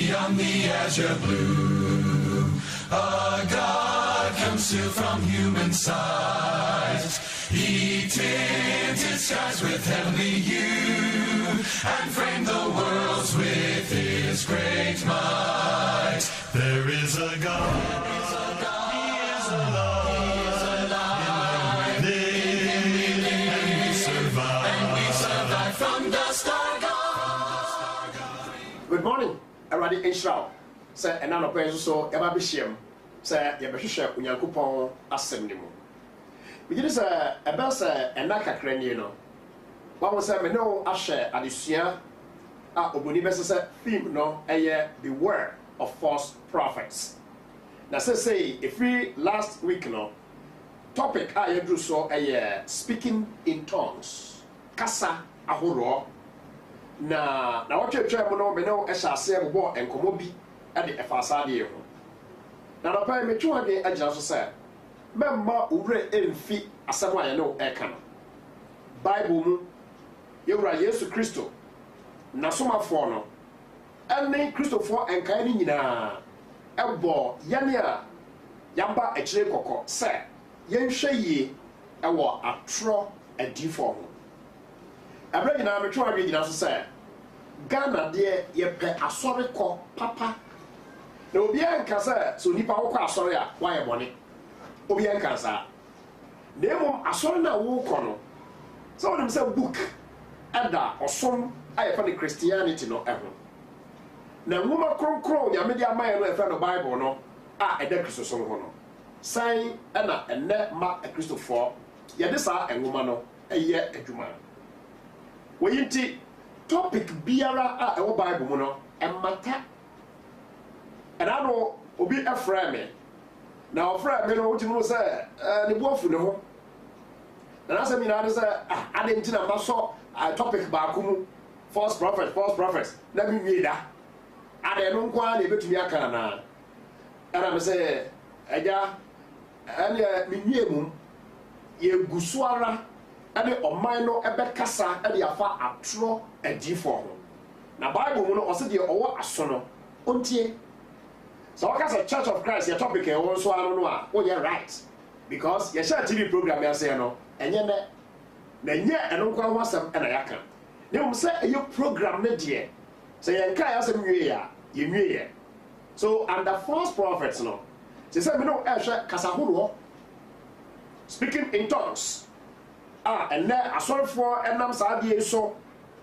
beyond the azure blue. A God comes to from human sight. He tinted skies with heavenly hue and framed the worlds with his great might. There is a God. He is alive. And we survive from the star God. Good morning. Already in Shroud. Say, and now, so, Eva Bisham, say, Yabasha, Unyakupon, Assembly. We did a best and Naka Cranino. What was I know? Asher, Adisia, Obunibus theme, no, a year, beware of false prophets. Now, say, if we last week, no, topic I do so a year, speaking in tongues, Kasa, Ahoro. Na what you try no me no e sha se bo enkomo bi e de efasade ye ho na no pa me twa de agina so say memma owre emfi asem aye no e ka no Bible mu yewura Yesu Kristo na somafo no ene Kristofo enkan ni nyina ebo yane a yamba ekire kokko say yenhwe yi e wo atro adifo ho Abra nyina me twa nyina so say Ghana de ye pe asore ko papa na obi anka say so nipa wo ko asore a wa ye bone obi anka sa na mum asore na wo ko no so dem say book ada osom aye fa the Christianity no eho na nwoma kronkron ya me dia maye no e fa no Bible no a eda Kristo so ho no san na enne ma Kristofo ye de sa enwoma no eye adwuma Wayinti topic biara a ewo Bible mu no emata enano obi efra me na ofra me no wotimi no say ne boafu ne ho na say mi na say adenti na maso topic ba akumu false prophets na mi wie da ade no nko a na ebetumi aka na era me say eja ane mi wie mu ye gusuara ade oman no ebe kasa ade afa atro adifo ho na Bible mu no o se de owo aso no ontie so okasa Church of Christ your topic e won so anu no a wo ye right because ye share TV program ya say no enye ne na nye eno kwa wasam na yaka ne mo say e program ne de say ye nka ya sam wie ya ye wie ye so under false prophets no say me no e hwe kasa horo speaking in tongues and now asorfo enam saade so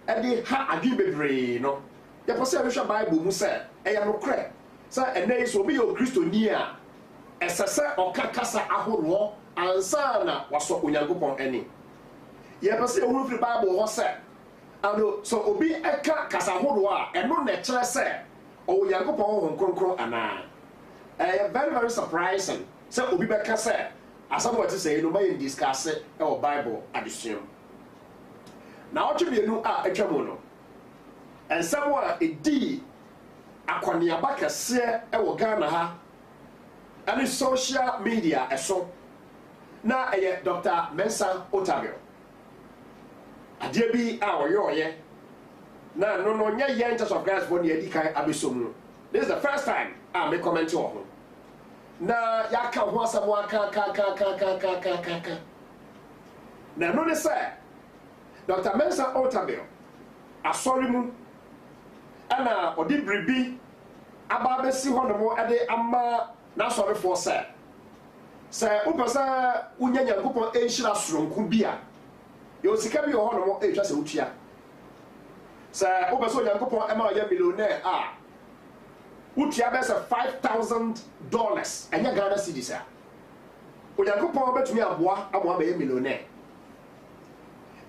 e de ha agi bebre no ye pose we hwe Bible mu say e ya no kre say enai so be your Christoni a esese okakasa ahoro ansa na waso onyankopon ani ye pose e hu free Bible ho say ano so obi eka kasa ahoro a eno na kire say onyankopon ho kronkron ana very very surprising say obi be ka say asabo what say no may discuss e o Bible addition na otwebienu a atwamo no ensamo a edi akwani abakase e wo Ghana ha ani social media eso na eye Dr. Mensa Otabil adie bi a oyoye na no nya yen Church of Christ for ne edi kan abesom. This is the first time I me comment on na yaka ho asamo aka na no ne say Dr. Mensa Otabil asori mu ana odi bribi aba besi ho no mo ade ama na asori for say upasa unyanya nkopon enhira soronku bia yo sika bi ho no mo etwa se utua say upasa onyankopon ema ya millionaire utia besa $5,000 enya Ghana cedis a onyankopon betumi aboa be millionaire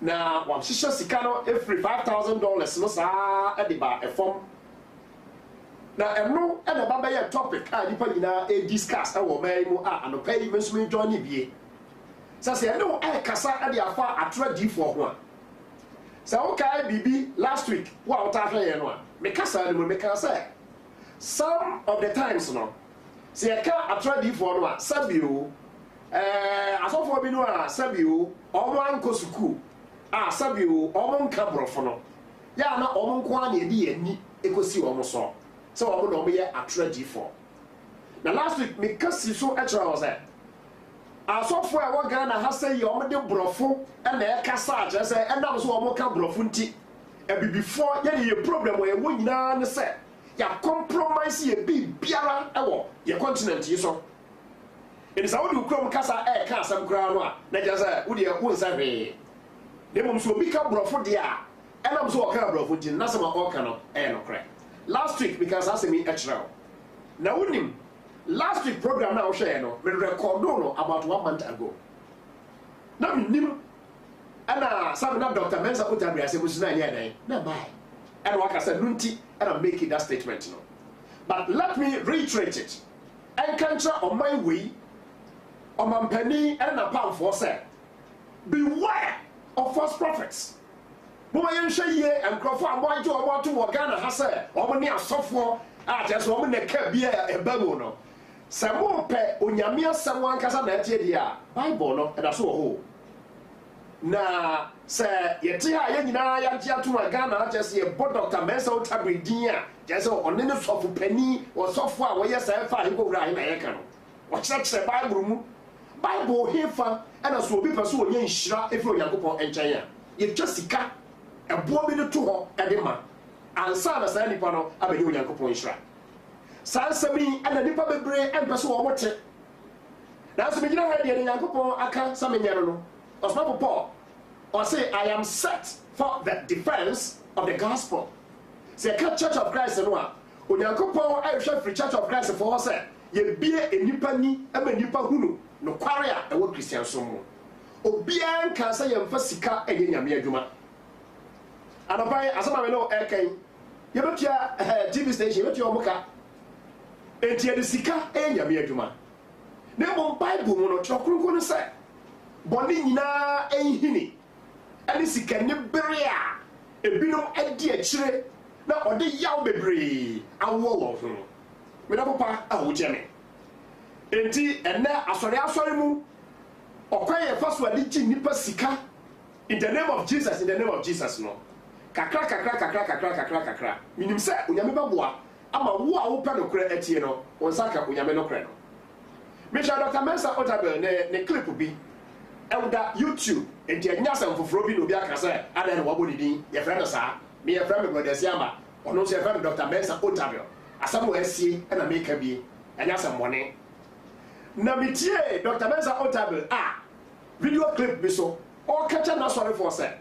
na wam shisha sika no every $5,000 no sa ediba efom na eno ena baba ye topic a nipa nyina e discuss e wo mai mu anopa yi mesumi join ni bie se eno e kasa ade afa atradifo ho a se o kai bibi last week wa o ta hwe ye no a me kasa ni me kasa some of the times no se e ka atradifo no a sabio asofo bi no a sabio o mo anko suku sabio o mo nka brofo no ya na o mo nko a na edi ani ekosi o mo so so wɔn na wɔn yɛ atwerɛdiifoɔ. Na last week me kasi so ɛkyerɛ wɔ sɛ asɔfoɔ a ɛwɔ Ghana ha sɛ yi wɔn de borɔfo ɛna ɛkasa akyerɛ sɛ ɛnam so wɔn ka borɔfo nti ɛbibifoɔ yɛ problem wɔ ɛwɔ nyinaa ne sɛ yɛ compromise yɛ bi biara ɛwɔ yɛ continent yi so. Ɛni sɛ wɔde okurom kasa ɛɛka asɛm koraa no a na kyerɛ sɛ wɔde ɛwɔ nsa hwee. Na mmom so obi ka borɔfo deɛ a ɛnam so wɔka borɔfo nti n'asɛm a ɔreka no ɛyɛ nokorɛ. Last week because asɛm yi ɛkyerɛ wo. Na wonim last week program na wohwɛ no me record no about 1 month ago. Na menim ana sabe na Dr. Mensa Otabil asɛm so na yɛ dan na bai. Ɛna waka sɛ no nti ɛna make that statement no. But let me reiterate it. Ɛnka nkyerɛ ɔman wei ɔmampani ɛna pamfoɔ sɛ beware of false prophets. Moma yɛnhwɛ yie nkurɔfoɔ a moagye ɔmo ato wɔ Ghana ha sɛ ɔmo ne asɔfoɔ a kyerɛ sɛ ɔmo ne ka bi a ɛba mu no. Sɛ mopɛ onyame asɛm ankasa na ɛteɛ deɛ a Bible no ɛda so wɔ hɔ. Na sɛ yɛte ha yɛn nyinaa yɛagye ato wɔ Ghana akyerɛ sɛ yɛbɔ Dr. Mensa Otabil din a kyerɛ sɛ ɔne ne sɔfo pani ɔsɔfo a wɔyɛ sɛ ɛfa ahe kɔwura ahe na yɛka no. Ɔkyerɛkyerɛ Bible mu. Bible hefa ɛna so obi pɛ so ɔnyɛ nhyira ɛfiri Onyankopɔn nkyɛn a yɛtwa sika ɛboɔ bi de to hɔ ɛde ma ansa na saa nipa no abɛnyɛ Onyankopɔn nhyira. Saa nsɛm yi ɛna nipa bebree ɛmpɛ so wɔn te. Nanso megyina ha deɛ Onyankopɔn aka sɛ menyɛ no no. Ɔsomafo Paul ɔse I am set for the defense of the gospel. Sɛ yɛka Church of Christ no a Onyankopɔn ɛhwɛ firi Church of Christ foɔ sɛ yɛbie nipa ni ɛma nipa hunu nokware a ɛwɔ Christian som mu. Obiara nka sɛ yɛmfa sika ɛyɛ nyame adwuma. Anɔpa asɛm a me no ɛkan yɛbɛtua TV station yɛbɛtua ɔmo ka enti yɛde sika ɛyɛ nyame adwuma. Na mmom Bible mu no Twerɛ Kronkron no sɛ bɔne nyinaa ɛnhini ɛne sikani bere a ebinom adi akyire na ɔde yaw bebree awɔ wɔn ho. Medafo pa a wogyɛ me. Enti ɛnɛ asɔre mu ɔkwan yɛfa so ade gye nipa sika in the name of Jesus no. Kakra. Minim sɛ onyame bɛboa ama wo a wopɛ nokorɛ atie no wɔn nsa ka onyame nokorɛ no. Mehwɛ Dr. Mensa Otabil ne clip bi ɛwoda YouTube enti ɛnya asɛm foforɔ bi na obi aka sɛ adan na wabɔ ne din yɛfrɛ no saa me yɛfrɛ me Brother Siamba ɔno nso yɛfrɛ me Dr. Mensa Otabil asɛm wɔ asie ɛna meka bi ɛnya asɛm mmɔne. Na metie Dr. Mensa Otabil a video clip bi so ɔka kyɛ n'asɔrefoɔ sɛ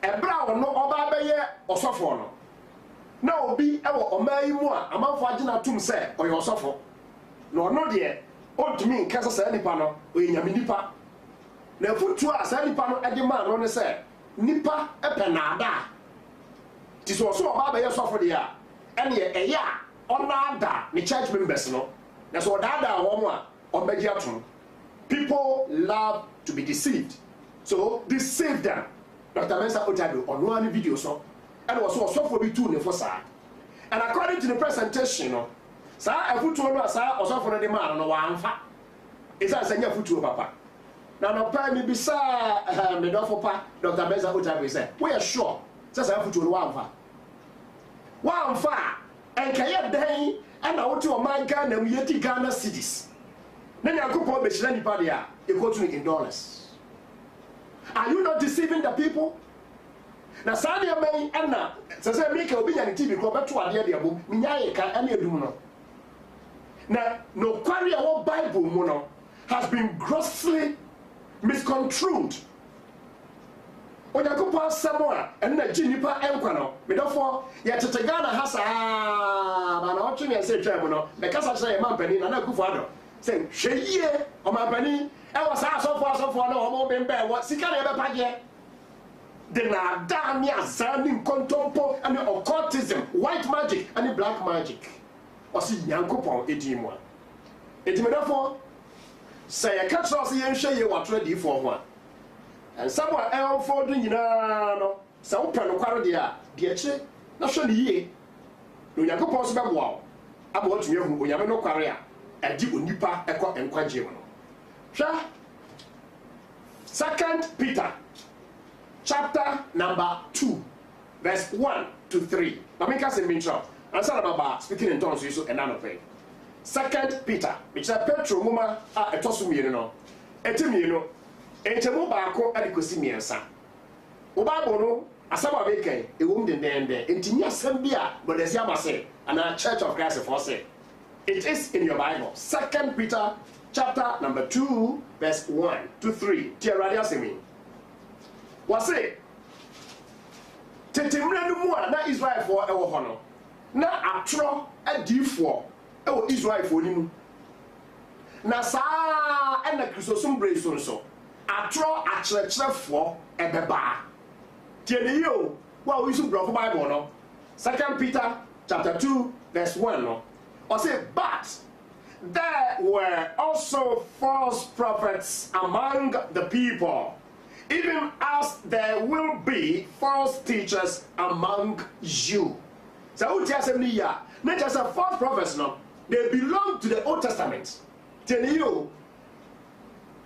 ɛberɛ a ɔno ɔba bɛyɛ ɔsɔfoɔ no na obi ɛwɔ ɔman yi mu a amanfoɔ agye no atom sɛ ɔyɛ ɔsɔfo na ɔno deɛ ɔntumi nka sɛ saa nipa no ɔyɛ nyame nipa. Na afotuo a saa nipa no ɛde maa no ne sɛ nipa ɛpɛ naadaa nti sɛ ɔso ɔba bɛyɛ sɔfo deɛ a ɛneɛ ɛyɛ a ɔnaada ne church members no na sɛ ɔdaadaa wɔn a ɔbɛgye atom. People love to be deceived, so deceive them. Dr. Mensa Otabil ɔno ani video so ɛna wɔso ɔsɔfo bi tu ne fo saa. And according to the presentation no saa afotuo no a saa ɔsɔfo no de maa no wɔamfa ɛsiane sɛ nyɛ afotuo papa. Na no pa mi bisa me dɔfo pa Dr. Mensa Otabil sɛ woyɛ sure sɛ saa afotuo no wɔamfa a ɛnka yɛ dan ɛna wote ɔman Ghana mu yɛdi Ghana cedis na Nyankopɔn bɛhyira nipa deɛ a ɛkɔtu no in dollars. Are you not deceiving the people? Na saa nneɛma yi ɛna sɛ sɛ meka obi nya ne TV kɔ ɔbɛto adeɛ deɛ bom menya yɛ ka ɛne adum no. Na nokware a wɔ Bible mu no has been grossly misconstrued. Onyankopɔn asɛm a ɛno na gye nipa ɛnkwa no medɔfoɔ yɛtete Ghana ha saa ba na ɔtwe ne ɛsɛ twaa mu no mɛkasa kyerɛ yɛ mampani Nana Akufo-Addo sɛ hwɛ yie ɔmampani ɛwɔ saa asɔfoɔ na ɔmo bɛmbɛ wɔ sika na yɛbɛpagyeɛ de naadaa ne azaa ne nkontompo ɛne occultism white magic ɛne black magic ɔse Nyankopɔn ɛdin mu a ɛti medɔfoɔ sɛ yɛka kyerɛ sɛ yɛnhwɛ yie wɔatoro adiifoɔ ho a nsɛm a ɛwɔfoɔ do nyinaa no sɛ wopɛ nokware deɛ a deɛ akyire na hwɛ ne yie na Onyankopɔn nso bɛboa wo ama woatumi ahu onyame nokware a ɛde onipa ɛkɔ nkwagye mu no. Hwɛ 2 Peter chapter number 2 verse 1 to 3. Na menka sɛ menkyerɛ And son about speaking in tongues, so and none pay. 2 Peter, which is a Petro Muma, a tossum, you know, a tim, you know, a Temubaco, and Cosimian son. Obabono, a summer vacant, a woman there, and Tinia Sambia, but as Yama say, and a Church of Christ for say. It is in your Bible. 2 Peter, chapter number 2, verse 1 to 3. Dear Radio Semi. Was it? Tetemre no mu na Israel for ewo ho no na atro adifo ewo Israel for ni mu na saa na Christosum breso nso atro akyerɛkyerɛfo ebeba tieni yo wa wo isu brofo Bible no 2 Peter chapter 2 verse 1 no or say but there were also false prophets among the people, even as there will be false teachers among you. So what you say not just a false prophets, no, they belong to the Old Testament. Tell you,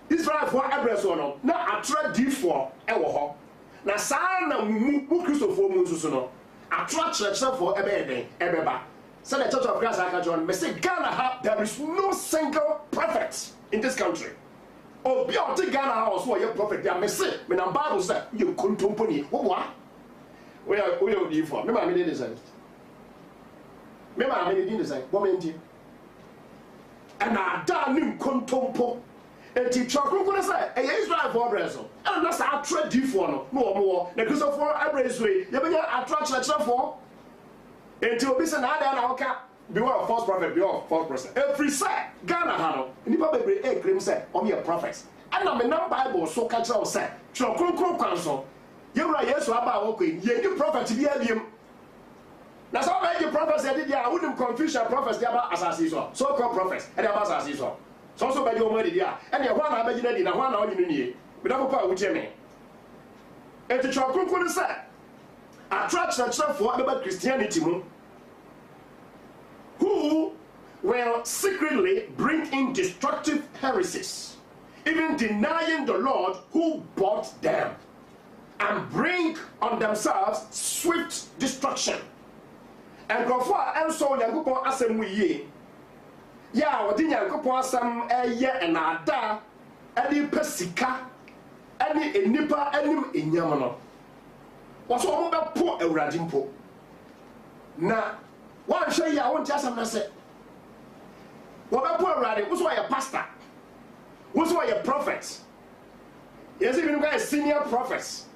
Israel for address or no, na atra di for ewo ho. Na saa na mu Christopher mu nso no, atra church for ebeba. So the Church of Christ John, me say Ghana there is no single prophet in this country. Obi o te Ghana house wo ye prophet there me say me na Bible say you kontomponi wo we are di for me ma me dey say me ma me dey say wo me nti and ada nim kontompo enti chokun say e Israel for breso and na sa atra di for no no wo na Christopher for abreso ye benya atra church for until obi say na na oka beware of false prophet, beware of false prophet. Every say Ghana hano nipa bebre e claim say o me prophets and na me na Bible so ka kire o say chokronkron kwanso yewura Yesu aba wo kwen ye ni prophet bi abiem na so ba ye prophets e dey a wouldn't confusion prophets dey aba asase so called prophets e dey aba asase so ba dey o mo dey dia e dey ho na abagina di na ho na onyi nie me da papa wo che me e ti chokronkron say attract church for about Christianity who will secretly bring in destructive heresies, even denying the Lord who bought them, and bring on themselves swift destruction. And go for and so Yankupon asem we ya wodi Yankupon asem eye enada ani pesika ani enipa anim enyam no waso omo be po awurade mpo na wan hwe ya won ti asam na se wo be po awurade wo so ya pastor wo so ya prophet yes even guys senior prophets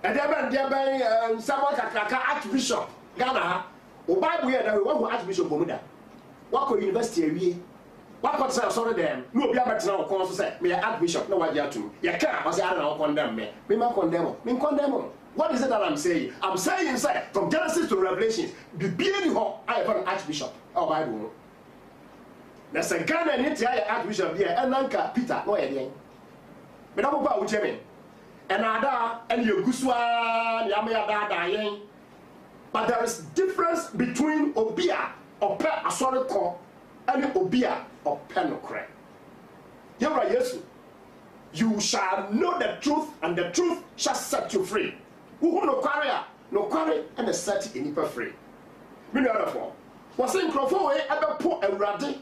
and there ben someone kakaka archbishop Ghana ha o Bible here that we archbishop bomuda wako university awie wako say sorry them no obi abetena wo kon so say me archbishop na waje atum ye ka o say ara na wo condemn me ma condemn me condemn. What is it that I'm saying? I'm saying inside from Genesis to Revelations, the being ho I have an archbishop. Oh Bible. There's a Ghana need to archbishop here and Nanka Peter no again. Me na papa uche me. And ada and you guswa yamaya da yen. But there is difference between obia or pe asori ko and obia or penokre. Yewra Yesu. You shall know the truth and the truth shall set you free. Who no quarry and the set in ipa free. Me no for. Was in crofo we ebe po awurade.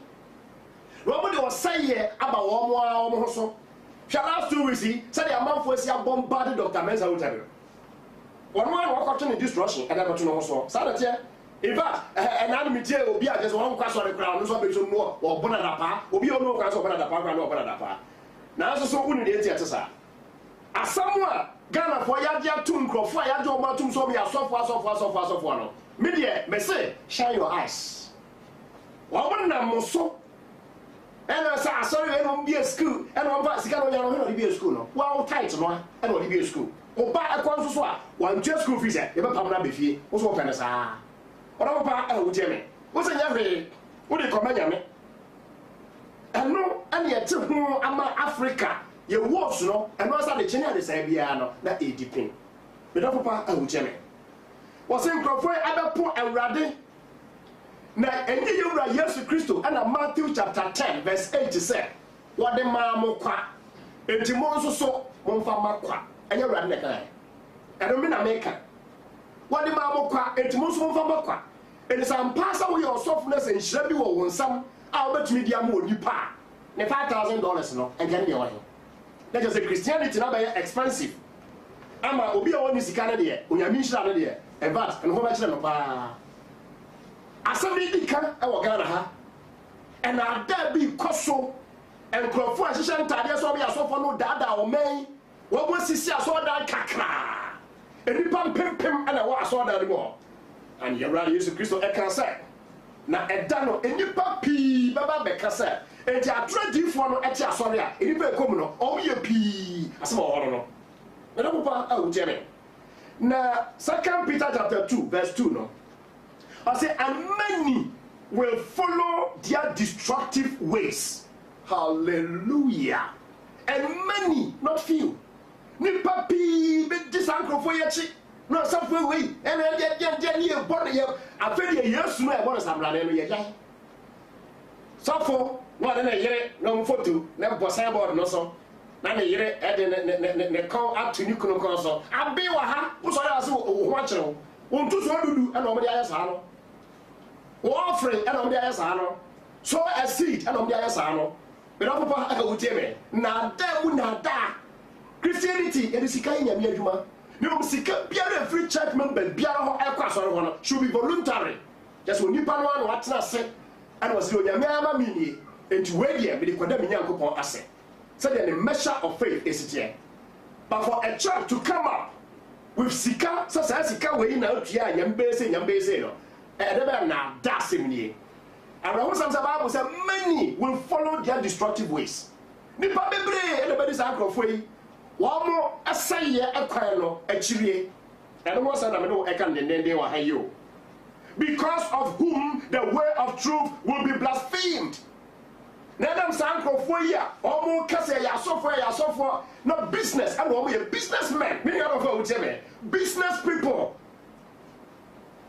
Nobody was say here about one more so. Shall last 2 weeks say the amount for see bombarded Dr. Mensa hotel. One man walk out in destruction and got to know so. Saturday in fact an enemy tie obi just one kwaso on the ground so be so no or bonadapa obi o no kwaso bonadapa no bonadapa. Na so unu dey tie tsa. Asamwa Ghana for yadia tum crofo yadia o tum so me asofo no. Me dey me say shine your eyes. Wa wona mo so. And say sorry we no be a school and one pass sika no ya no be a school no. Wa tight no and no be a school. O ba akon so a one just school fees e be pam na be fie. Wo so pene sa. Ora papa e wo tie me. Wo say nya hwe. Wo dey come nya me. Eno and ye te ho ama Africa. Ye wolves no and no say the chenya de say bia no na e depend. Me da papa e wo tie me. Wo say nkrofo abepo awurade na enye yewura Yesu Kristo and Matthew chapter 10 verse 8 say what the ma kwa enti mo nso so mo mfa makwa enye wura ne kan eno me na meka what the ma kwa enti mo nso mo mfa makwa it is impossible your softness and shabby or some I'll bet me dear more you pa ne $5,000 no and get me away. That is a Christianity not expensive. Ama obi a woni sika na de onyame nhira na de e vat and ho ba kire no pa asami di kan e wo Ghana ha and ada bi koso and crofo a hihye ntade so be asofo no dada o men wo bo sisi aso da kakra enipa pempem ana wo aso da mo and yewra Yesu Kristo e kan say na eda no enipa pi baba be ka say enti atradifo no e ti asore a enipa ekom no o ye pi asema wo no now, 2 Peter chapter 2, verse 2, no? I say, and many will follow their destructive ways. Hallelujah. And many, not few. Ni papi, be disankro for yachi. No, some way. And then you born here. I feel you used to know about some land. So for one and a year, no photo, never was about no so. Na ne yere ne call up to Nicono Consul. I be wa ha, who saw us watching. Won't to so do, and nobody else. Offering, and nobody else. So a seed, and nobody else. But Papa, I will tell me. Na da, na da. Christianity, and the Sika in Yamima. No Sika, Pierre, free church member, Biara, Aquas, should be voluntary. Just when you pan one, what's not said, and was your Yamama Mini, and to wait here with the Quadamian coupon asset. So then the measure of faith is here. But for a church to come up with Sika, so Sika way now, Yambase, no, and never now that's him here. And the Bible said many will follow their destructive ways. Nipa bebre, anybody's uncle for you. One more, a say, a quino, a chili, and one son of no, I can then they will hire you. Because of whom the way of truth will be blasphemed. Nadam Sanko for ya, or Cassia, so not business, and we are businessmen. Many of us business people.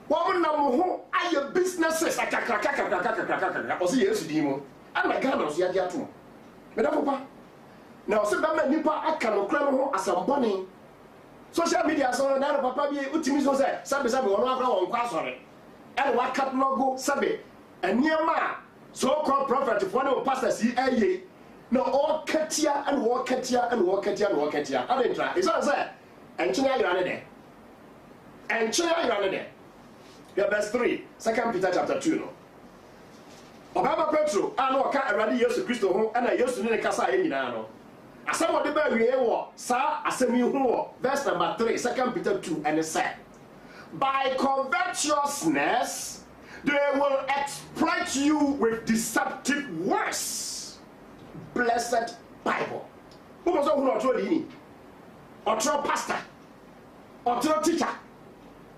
Woman number who are your businesses? I can't see yes, demon. And my candles yet yet too. Madame, now, so that Nipa, I cannot crown as a bunny. Social media, so now Papa be Utimis say, Sabi, on Quasore, and what cut logo, Sabi, and near ma. So-called prophet, if one of pastors see a no all Katia and walk Katia and walk Katia and walk Katia. I didn't try. It's not there. And China, you're under there. And China, you're under there. Verse 3, 2 Peter chapter 2. No. Obama Petro, I know I can't already use the Christo and I used to need a Casa in Nano. As some of the baby war, Sir, as a new verse number 3, 2 Peter 2, and it said, by covetousness, they will exploit you with deceptive words. Blessed Bible. Who was who not told or throw pastor or throw teacher?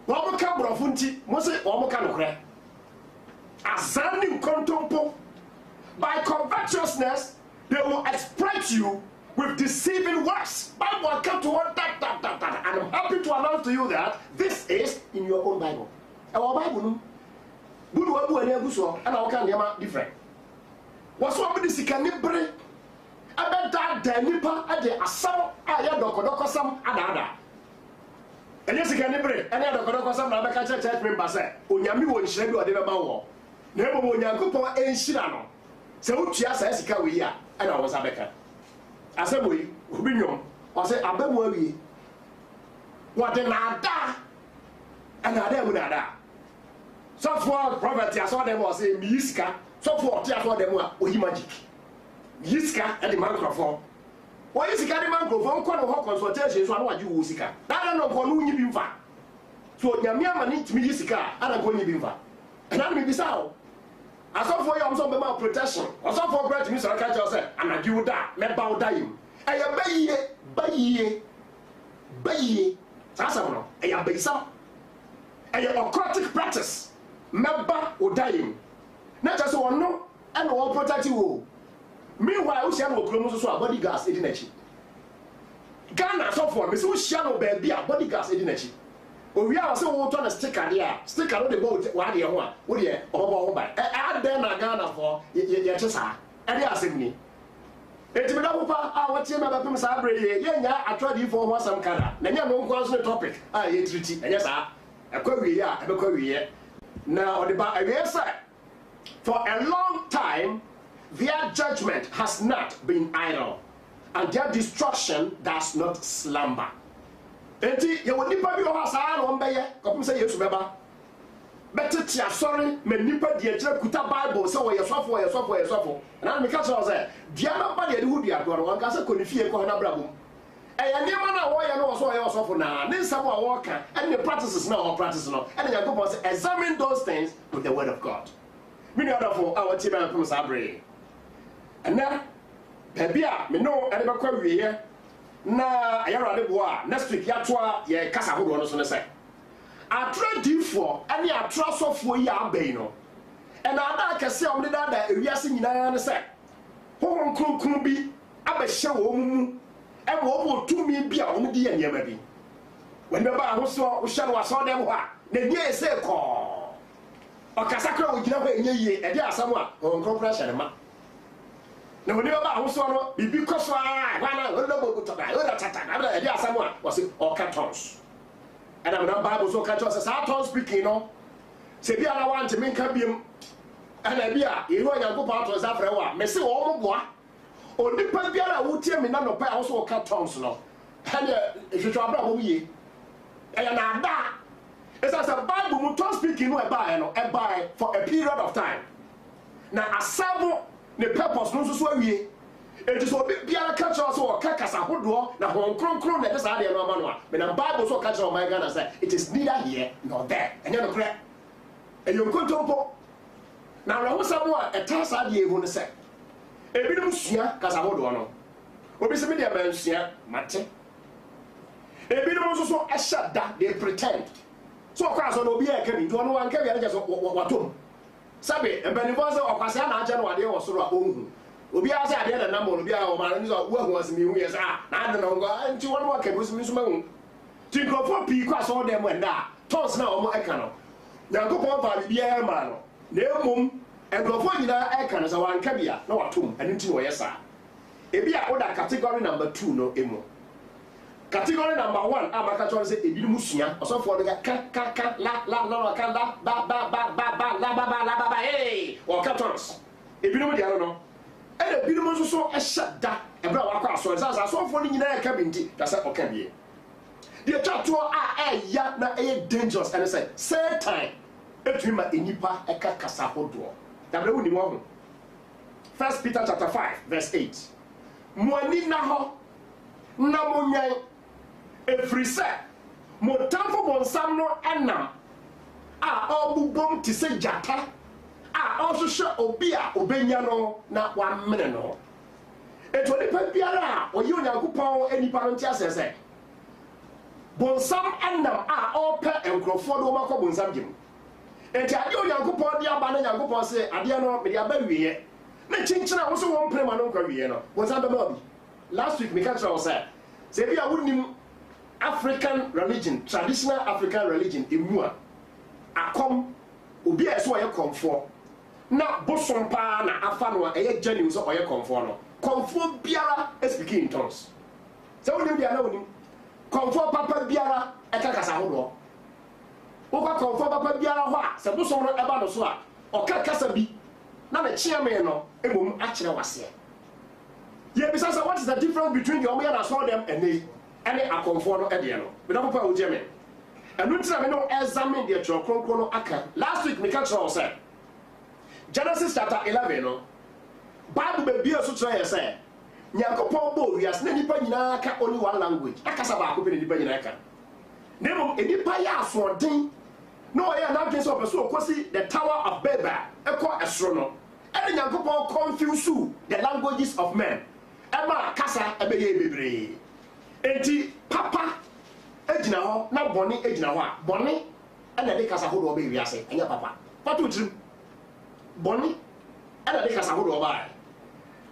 What can Brofunti, Mose, or Mocano? Asani contempo. By covetousness, they will exploit you with deceiving words. Bible come to one that. And I'm happy to announce to you that this is in your own Bible. Our Bible. Good one, and I can get different. What's one with the Sikanibre? I bet that the Nipa at the Assam, I had Docodocosam, and other. And yes, Sikanibre, and I had Docodocosam, and I church member said, Unyami won't share you a dinner bow. Never when Yankupo and Shirano. So, Chia says, we are, and I was a becker. I said, we, Rubinium, or say, Abemori. What an ada, and I would ada. So for prophet, I saw them was a Miska. So for I saw them were magic. Yiska and the microphone. Why is the microphone? Quite consultation, so I want you, Usika. I don't know for who you been. So Yamiama needs me, Yisika, and I'm going to be far. And I'm be so. I saw for you, I'm some about protection. I saw for bread, Mr. Catcher said, and I do that, me bow dying. I obey. That's a no. I obey some. A occultic practice. Member or dying. Not just one no, and all protect you. Meanwhile, we shall no chromosomes or bodyguards in the Ghana so for me, so shall be a bodyguards in the we are so on a sticker there, sticker on the boat, one year one, would you, or by. Add them a Ghana for your chesa, and they are saying me. It's been over our team about him, Sabri, yeah, I tried you for some kind of, then you know, what's the topic. I treaty, and yes, I query, yeah, I query. Now, for a long time, their judgment has not been idle, and their destruction does not slumber. Enti, you will nipa bi ohasa na ombeye, kopim say Yesu beba. Better tia sorry, me nipa di ejira kuta Bible say we yesofo. Na me ka say, dia na ba de hu dia do no, anka say konifie ko na brabom. Eya niam na wo ye no so yesofo na, ne nsam a wo ka, and the practices na wo practice no. And Yakobon say examine those things with the word of God. Me no other our team and pum sabre. And now, Pebia, me no and be kwa wiye. Na ayarade boa next week yatoa ye kasa hodo no so ne say atra difo ane atra sofo yi abai no and ada kase omde da ewiase nyina ne say hohon kronkron bi abehye wo mu e wo tumi bi a omde ye nyema bi when be ba ho so wo hye no waso dem ho a na die ese ko okasa kra wo gina ho enye yie e de asam a hohon kronkron hye ne ma na woni ba ho so no bibi koso a wana lobo butoba oda tata na e asamu a was all tons and am na Bible so catch us sa tons speaking no se bia na want me nka biem ana bia ye ho Nyankopon tons afre wa me se wo mo boa onipa bia na wo tie me na no pa wo so all tons no ene ehwetwa abra wo yie e na ada it's as a Bible mo tons speaking no e buy for a period of time na asamu the purpose no so awie it is obi biara catch us or kasa hodo na hon kronkron na desa de no amano a me na Bible so catch my Ghana say it is neither here nor there enya no kre e yo kontompo na rawo samu a etasa de ehu ne say ebinum sua kasa hodo no obi se me de ba sua mate ebinum so ehada they pretend so kwa so no obi e ka bi do no wan ka bi na so watom sabe embenifo se okwase na aje no ade wo soro a onhu obi a se ade na namo obi a o ma ni so wo ahu asemi hu yes na ade no ngo anti won mo ka bi so mi so mahu tinkrofo pi kwa so dem enda tons na o mo eka no Nyankopon fa bi e ma no na emum enkrofo nyina eka no se wan ka bia na watom ani nti no yesa ebi a oda category number 2 no emu category number 1 amaka chon say ebi mu sua osofo no ka la ka la ba hey o katons ebi no dia no e de bi no so ehada e bra wa kwa so sa osofo no nyina ka bi nti da say o ka bie the chato ya na dangerous and say Satan etuma enipa e ka kasa hodo da bra woni mo ho 1 Peter chapter 5 verse 8 mo ani na ho na mo nyan efrise mo tamfo bonsam no enam a obubom ti se jata a ohwehwe obi a obenya no na wa mene no eto ni pa biara a oyi Onyankopon enipa no ntia sese bonsam enam a ope enkrofo do makọ bonsam gem enti ade Onyankopon dia ba na Nyankopon se ade no me dia ba wiye na chinchina wo so won prema no nkwa wiye no bonsam ba ma obi last week me catch say se bia wonim African religion, traditional African religion, emua akom obi a so ye komfo na bosom pa na afa no e genuine so oye komfo no komfo biara speak in tongues so wonim bia na wonim komfo papa biara e ka kasa hodo wo ka komfo papa biara ho a se bosom no e ba no so a o ka kasa bi na me chia me no emom a kire wase ye bisa say what is the difference between the omo and saw them and they any akomfo no e de no me don papa o je me enu ntina me no examine the kronkron no aka last week me catch you say Genesis chapter 11 no Bible be bia so try say Nyankopon bo wias na nipa nyina ka only one language akasa ba ko be nipa nyina ka nemo enipa ya asodin no ya na ken so person okosi the Tower of Babel eko esro no and Nyankopon confuse the languages of men ema kasa ebe ye bebre enti papa ejina ho na boni ejina ho a boni ana de kasa ho do be wiase enya papa patu trim boni ana de kasa ho do ba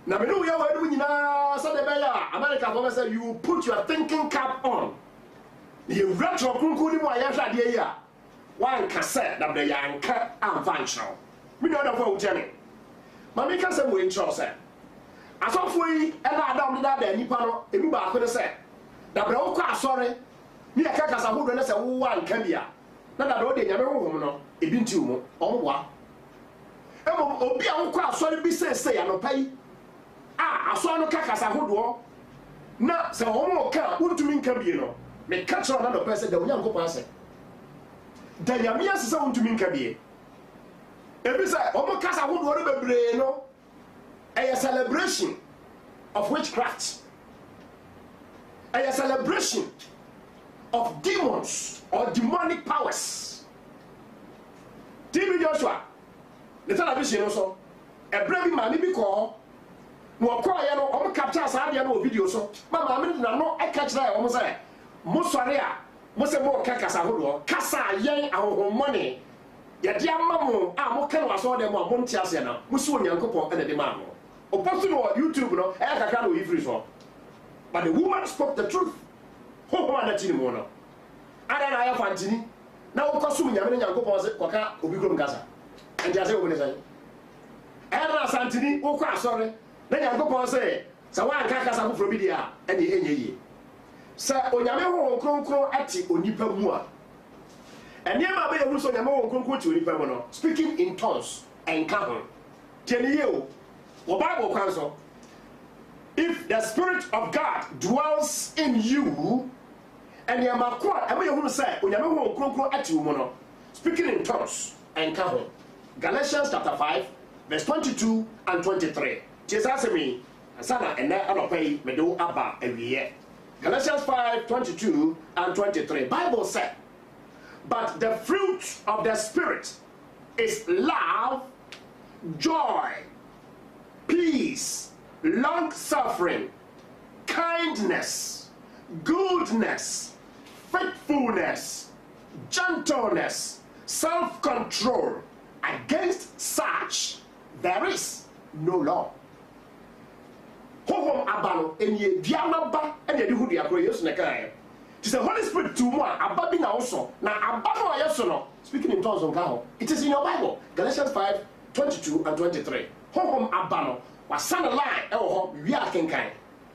na me no ya wa edu nyina sa de be ya America for say you put your thinking cap on you retro kunku ni mo ya hwa de ya wan kasa na be ya nka amfancho me no da for ujene ma me kasa mo intro say asofo yi ena adam da nipa no ebi ba ko de say da bra wo kwa asore ni aka kasa hodo na se wo wa nka bia na da do de nyame honhom no ebi nti mo ɔmwa obi a wokɔ asɔre bi sɛ anopa yi a asɔre no ka kasa hodoɔ na sɛ ɔmo ka wontumi nka bie no me ka kyerɛ na dɔpɛ sɛ da Onyankopɔn asɛ da Nyame asɛ sɛ wontumi nka bie ebi sɛ ɔmo kasa hodoɔ no bebree no ɛyɛ celebration of witchcraft, a celebration of demons or demonic powers. TV Joshua, the television also, a brave man, maybe call, no call, you know, capture us, I know video so, Mamma, I mean, no, I catch that almost there. Mosaria, Mosa more Cacasa, Casa, yang, our money. Ya dear mamma, I'm okay, I saw them on Montiasiana, Musu Yankopo and the demand. Or posting on YouTube, no, I can't do it for. But the woman spoke the truth. Who wanted to know? I don't know if Antony. Now, Cosum Yaman Yanko Poka, Ubicum Gaza. And just open his eye. Anna Santini, Oka, sorry. Then Yanko say, Sawan Kakasa from Media, and the Enye. Sir, Oyamo Kronko Ati Onipa Mua. And Yama Bay Russo Yamo Kronko to Unipamono, speaking in tongues and Kahon. Tenio. Bible counsel, if the Spirit of God dwells in you, and you are speaking in tongues and count. Galatians chapter 5, verse 22 and 23. Jesus me, Sana and I pay Medo Abba every year. Galatians 5, 22 and 23. Bible said, but the fruit of the Spirit is love, joy, peace, long-suffering, kindness, goodness, faithfulness, gentleness, self-control. Against such, there is no law. Hohom abano enye diamaba ene de hudu akro Yesu na kai. It is the Holy Spirit to mo ababi na also na abano ayeso no speaking in tongues on ka. It is in your Bible, Galatians 5, 22 and 23. Hohom abano wasan line e wo ho wi akenkan.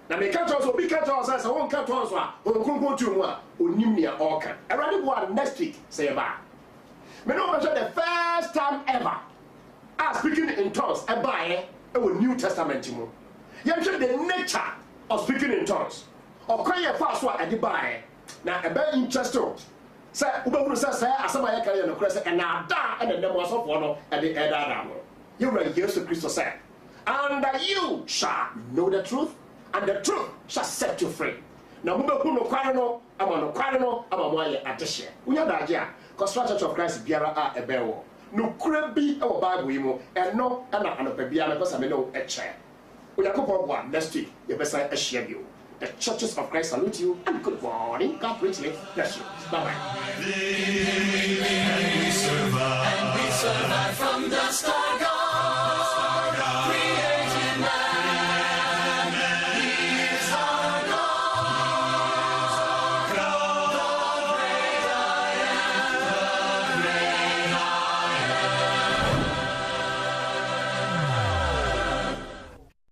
Na me ka tongues obi ka tongues say won ka tongues a onkunkun tu mu a onim nia oka. Erade bo next week say ba. Me no mention the first time ever as speaking in tongues e ba New Testament mu. You show the nature of speaking in tongues. Or can you fast what I did buy? Now, a very interesting. Say, Uber says, asama ya carry no crest, and now da and the name was of one at the end of you were years to Christ said, and you shall know the truth, and the truth shall set you free. Now, Uber no quarano, I'm on a quarano, I'm a wire at the share. We are that, yeah, because Church of Christ, Biara, a bear. No could be our Bible, and no, and not a Biara, because I know a chair. We are going one next week. You best I share you. The Churches of Christ salute you and good morning. God richly bless you. Bye bye. And we survive from the start.